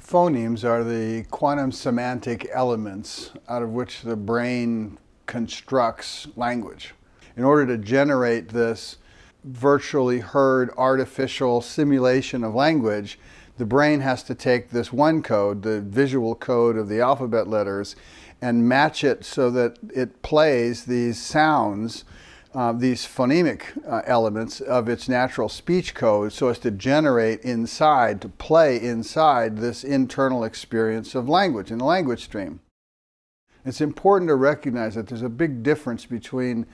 Phonemes are the quantum semantic elements out of which the brain constructs language. In order to generate this virtually heard artificial simulation of language, the brain has to take this one code, the visual code of the alphabet letters, and match it so that it plays these sounds, these phonemic elements of its natural speech code, so as to generate inside, to play inside this internal experience of language in the language stream. It's important to recognize that there's a big difference between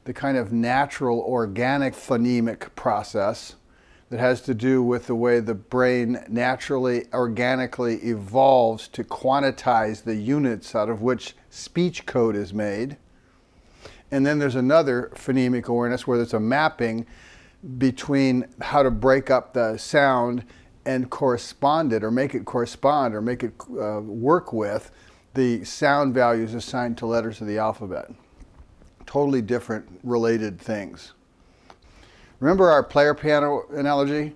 the kind of natural organic phonemic process that has to do with the way the brain naturally, organically evolves to quantize the units out of which speech code is made. And then there's another phonemic awareness where there's a mapping between how to break up the sound and correspond it, or make it correspond, or make it work with the sound values assigned to letters of the alphabet. Totally different related things. Remember our player piano analogy?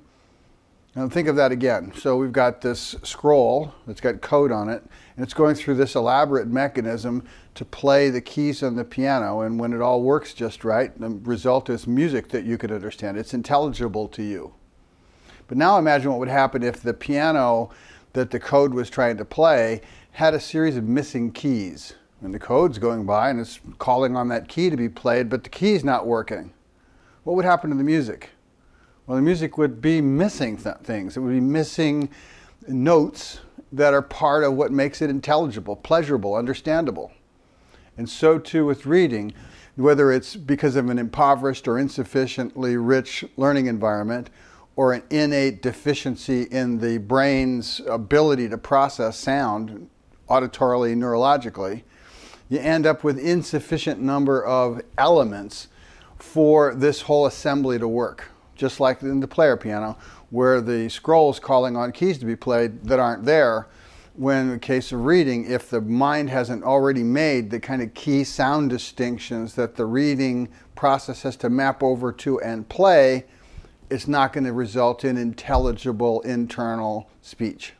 Now think of that again. So we've got this scroll that's got code on it, and it's going through this elaborate mechanism to play the keys on the piano, and when it all works just right, the result is music that you can understand. It's intelligible to you. But now imagine what would happen if the piano that the code was trying to play had a series of missing keys. And the code's going by and it's calling on that key to be played, but the key's not working. What would happen to the music? Well, the music would be missing things. It would be missing notes that are part of what makes it intelligible, pleasurable, understandable. And so too with reading, whether it's because of an impoverished or insufficiently rich learning environment, or an innate deficiency in the brain's ability to process sound auditorily, neurologically, you end up with insufficient number of elements for this whole assembly to work. Just like in the player piano, where the scroll's calling on keys to be played that aren't there, when in the case of reading, if the mind hasn't already made the kind of key sound distinctions that the reading process has to map over to and play, it's not going to result in intelligible internal speech.